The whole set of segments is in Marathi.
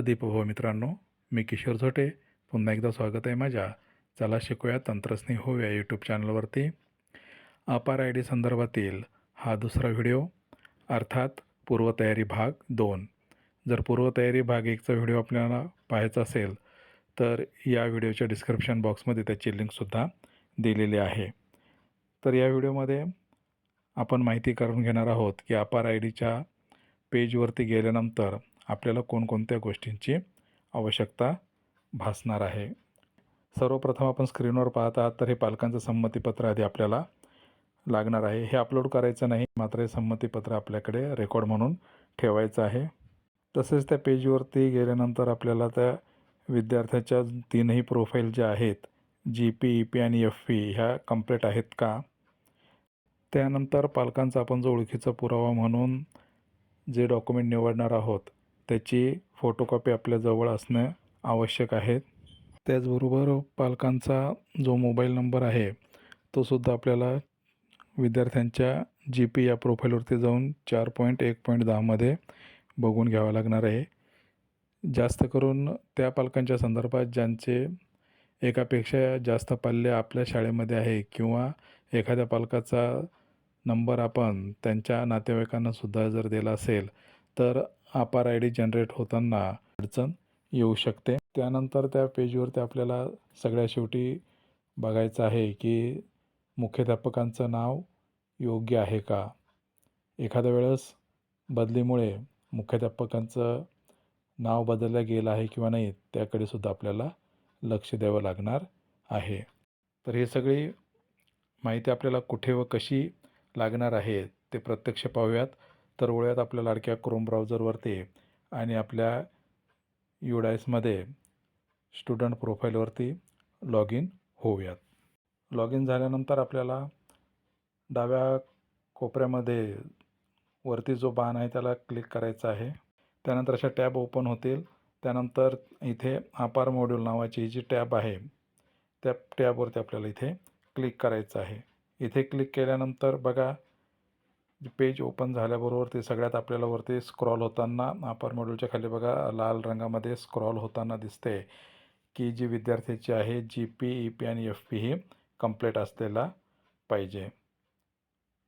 दीपभाऊ मित्रांनो, मी किशोर झोटे. पुन्हा एकदा स्वागत आहे माझ्या चला शिकूया तंत्रस्नेही होऊया यूट्यूब चॅनलवरती. अपार आय डी संदर्भातील हा दुसरा व्हिडिओ, अर्थात पूर्वतयारी भाग 2. जर पूर्वतयारी भाग 1चा व्हिडिओ आपल्याला पाहायचा असेल तर या व्हिडिओच्या डिस्क्रिप्शन बॉक्समध्ये त्याची लिंकसुद्धा दिलेली आहे. तर या व्हिडिओमध्ये आपण माहिती करून घेणार आहोत की अपार आय डीच्या पेजवरती गेल्यानंतर आपल्याला कोणकोणत्या गोष्टींची आवश्यकता भासणार आहे. सर्वप्रथम आपण स्क्रीनवर पाहत आहात तर हे पालकांचं संमतीपत्र आधी आपल्याला लागणार आहे. हे अपलोड करायचं नाही, मात्र हे संमतीपत्र आपल्याकडे रेकॉर्ड म्हणून ठेवायचं आहे. तसेच त्या पेजवरती गेल्यानंतर आपल्याला त्या विद्यार्थ्याच्या 3ही प्रोफाईल ज्या आहेत, GP, EP आणि FP ह्या कंप्लीट आहेत का. त्यानंतर पालकांचा आपण जो ओळखीचा पुरावा म्हणून जे डॉक्युमेंट निवडणार आहोत त्याची फोटोकॉपी आपल्याजवळ असणे आवश्यक आहे. त्याचबरोबर पालकांचा जो मोबाईल नंबर आहे तो सुद्धा आपल्याला विद्यार्थ्यांच्या GP या प्रोफाईलवरती जाऊन 4.1.10 मध्ये बघून घ्यावा लागणार आहे. जास्त करून त्या पालकांच्या संदर्भात ज्यांचे एकापेक्षा जास्त पाल्य आपल्या शाळेमध्ये आहे किंवा एखाद्या पालकाचा नंबर आपण त्यांच्या नातेवाईकांना सुद्धा जर दिला असेल तर अपार आय डी जनरेट होताना अडचण येऊ शकते. त्यानंतर त्या पेजवरती आपल्याला सगळ्यात शेवटी बघायचं आहे की मुख्याध्यापकांचं नाव योग्य आहे का. एखाद्या वेळेस बदलीमुळे मुख्याध्यापकांचं नाव बदललं गेलं आहे किंवा नाही त्याकडे सुद्धा आपल्याला लक्ष द्यावं लागणार आहे. तर ही सगळी माहिती आपल्याला कुठे व कशी लागणार आहे ते प्रत्यक्ष पाहूयात. तर वळूयात आपल्या लाडक्या क्रोम ब्राउझरवरती आणि आपल्या UDISमध्ये स्टुडंट प्रोफाईलवरती लॉग इन होऊयात. लॉग इन झाल्यानंतर आपल्याला डाव्या कोपऱ्यामध्ये वरती जो बाण आहे त्याला क्लिक करायचा आहे. त्यानंतर अशा टॅब ओपन होतील. त्यानंतर इथे अपार मॉड्यूल नावाची जी टॅब आहे त्या टॅबवरती आपल्याला इथे क्लिक करायचं आहे. इथे क्लिक केल्यानंतर बघा पेज ओपन झाल्याबरोबर ते सगळ्यात आपल्याला वरती स्क्रॉल होताना अपार मॉड्यूलच्या खाली बघा लाल रंगामध्ये स्क्रॉल होताना दिसते की जी विद्यार्थ्याची आहे GP, EP आणि FP ही कंप्लीट असलेला पाहिजे.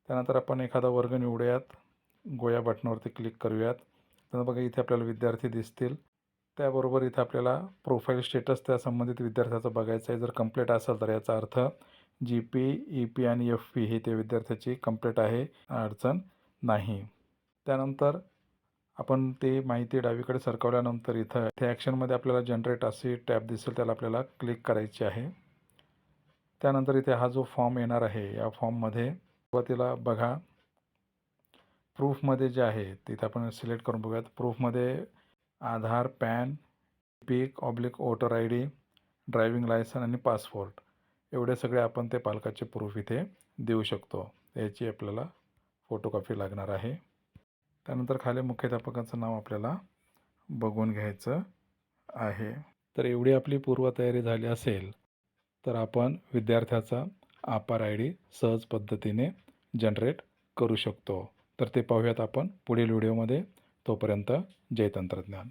त्यानंतर आपण एखादा वर्ग निवडूयात. गोया बटनावरती क्लिक करूयात. तर बघा इथे आपल्याला विद्यार्थी दिसतील. त्याबरोबर इथे आपल्याला प्रोफाईल स्टेटस त्या संबंधित विद्यार्थ्याचा बघायचं आहे. जर कंप्लीट असेल तर याचा अर्थ GP, EP आणि FP हे त्या विद्यार्थ्याची कंप्लीट आहे, अडचण नाही. त्यानंतर आपण ते माहिती डावीकडे सरकवल्यानंतर इथं ॲक्शनमध्ये आपल्याला जनरेट अशी टॅब दिसेल, त्याला आपल्याला क्लिक करायची आहे. त्यानंतर इथे हा जो फॉर्म येणार आहे या फॉर्ममध्ये सुरुवातीला बघा प्रूफमध्ये जे आहे तिथे आपण सिलेक्ट करून बघूयात. प्रूफमध्ये Aadhaar, PAN, voter ID, driving licence आणि पासपोर्ट एवढे सगळे आपण ते पालकाचे प्रूफ इथे देऊ शकतो. याची आपल्याला फोटोकॉपी लागणार आहे. त्यानंतर खाली मुख्याध्यापकाचं नाव आपल्याला बघून घ्यायचं आहे. तर एवढी आपली पूर्वतयारी झाली असेल तर आपण विद्यार्थ्याचा अपार ID सहज पद्धतीने जनरेट करू शकतो. तर ते पाहूयात आपण पुढील व्हिडिओमध्ये. तोपर्यंत जय तंत्रज्ञान.